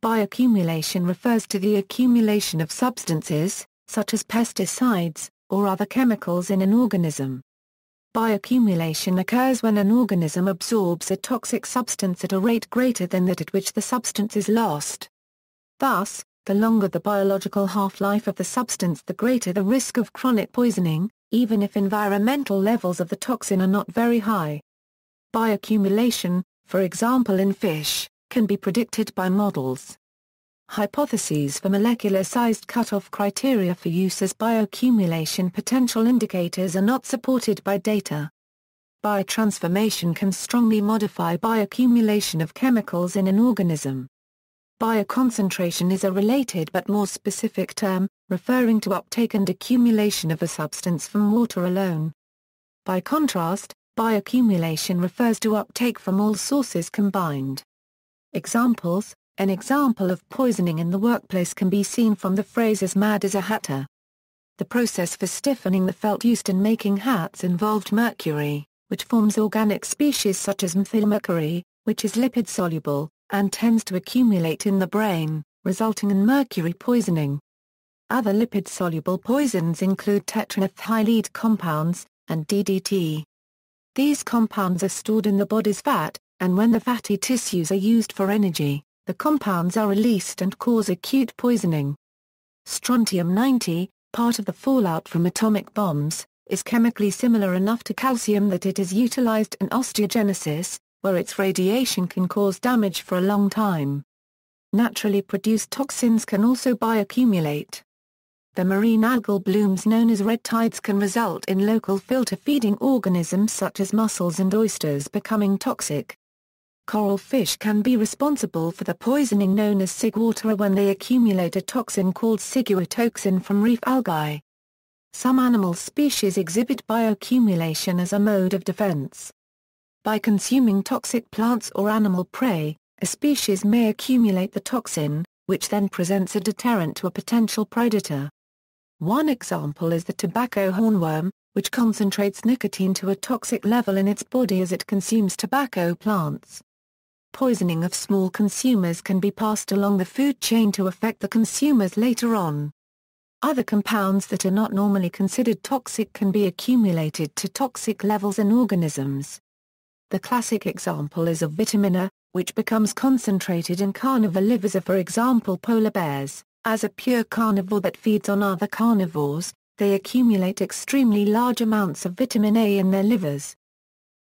Bioaccumulation refers to the accumulation of substances, such as pesticides, or other chemicals in an organism. Bioaccumulation occurs when an organism absorbs a toxic substance at a rate greater than that at which the substance is lost. Thus, the longer the biological half-life of the substance, the greater the risk of chronic poisoning, even if environmental levels of the toxin are not very high. Bioaccumulation, for example in fish, can be predicted by models. Hypotheses for molecular-sized cutoff criteria for use as bioaccumulation potential indicators are not supported by data. Biotransformation can strongly modify bioaccumulation of chemicals in an organism. Bioconcentration is a related but more specific term, referring to uptake and accumulation of a substance from water alone. By contrast, bioaccumulation refers to uptake from all sources combined. Examples: an example of poisoning in the workplace can be seen from the phrase "as mad as a hatter." The process for stiffening the felt used in making hats involved mercury, which forms organic species such as methylmercury, which is lipid-soluble, and tends to accumulate in the brain, resulting in mercury poisoning. Other lipid-soluble poisons include tetraethylide compounds, and DDT. These compounds are stored in the body's fat, and when the fatty tissues are used for energy, the compounds are released and cause acute poisoning. Strontium-90, part of the fallout from atomic bombs, is chemically similar enough to calcium that it is utilized in osteogenesis, where its radiation can cause damage for a long time. Naturally produced toxins can also bioaccumulate. The marine algal blooms known as red tides can result in local filter-feeding organisms such as mussels and oysters becoming toxic. Coral fish can be responsible for the poisoning known as sigwater when they accumulate a toxin called ciguatoxin from reef algae. Some animal species exhibit bioaccumulation as a mode of defense. By consuming toxic plants or animal prey, a species may accumulate the toxin, which then presents a deterrent to a potential predator. One example is the tobacco hornworm, which concentrates nicotine to a toxic level in its body as it consumes tobacco plants. Poisoning of small consumers can be passed along the food chain to affect the consumers later on. Other compounds that are not normally considered toxic can be accumulated to toxic levels in organisms. The classic example is of vitamin A, which becomes concentrated in carnivore livers of, for example, polar bears. As a pure carnivore that feeds on other carnivores, they accumulate extremely large amounts of vitamin A in their livers.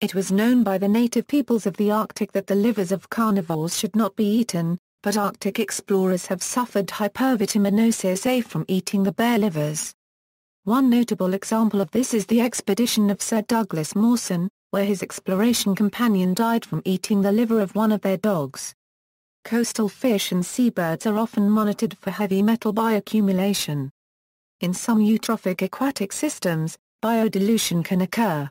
It was known by the native peoples of the Arctic that the livers of carnivores should not be eaten, but Arctic explorers have suffered hypervitaminosis from eating the bear livers. One notable example of this is the expedition of Sir Douglas Mawson, where his exploration companion died from eating the liver of one of their dogs. Coastal fish and seabirds are often monitored for heavy metal bioaccumulation. In some eutrophic aquatic systems, biodilution can occur.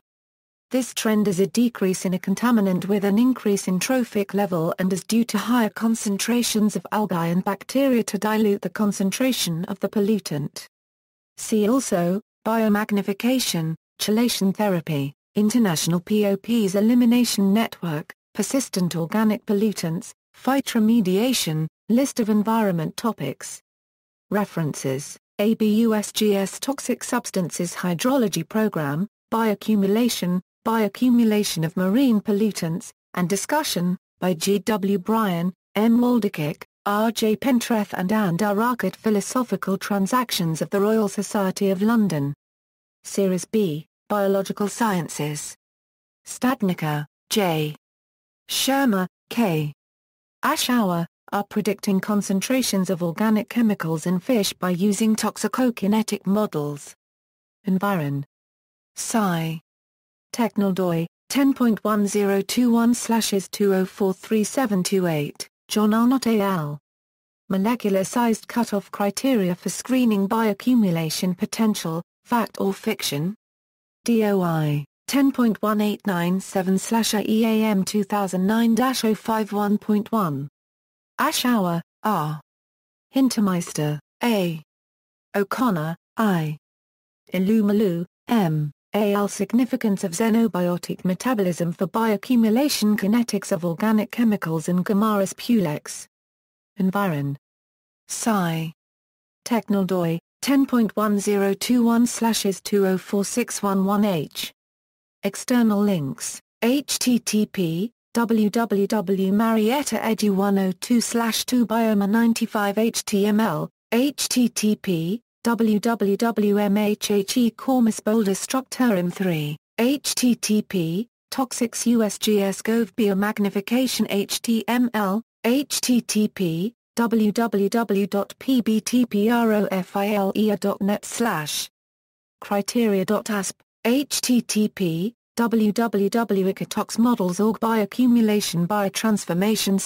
This trend is a decrease in a contaminant with an increase in trophic level and is due to higher concentrations of algae and bacteria to dilute the concentration of the pollutant. See also, biomagnification, chelation therapy, International POPs Elimination Network, persistent organic pollutants, phytoremediation, list of environment topics. References: ABUSGS Toxic Substances Hydrology Program, Bioaccumulation, Bioaccumulation of Marine Pollutants, and Discussion, by G. W. Bryan, M. Waldekirk, R. J. Pentreth and Ann Durack. Philosophical Transactions of the Royal Society of London. Series B, Biological Sciences. Stadnicker, J. Shermer, K. Aschauer, are predicting concentrations of organic chemicals in fish by using toxicokinetic models. Environ. Sci. Technodoi, 10.1021/is204378, John Arnott al. Molecular-sized cutoff criteria for screening bioaccumulation potential, fact or fiction? DOI, 10.1897/IEAM 2009-051.1. Aschauer, R. Hintermeister, A. O'Connor, I. Ilumalu, M. A.L. Significance of xenobiotic metabolism for bioaccumulation kinetics of organic chemicals in Gomaris pulex. Environ. Sci. Technodoi, 10.1021/is204611H. External links, http www.marietta.edu102/2 Bioma95 HTML, http www.mhhe Cormus Boulder 3, http Toxics USGS Gov Biomagnification HTML, http www.pbtprofilea.net/ criteria.asp, http www.icatoxmodels.org Bioaccumulation Biotransformation /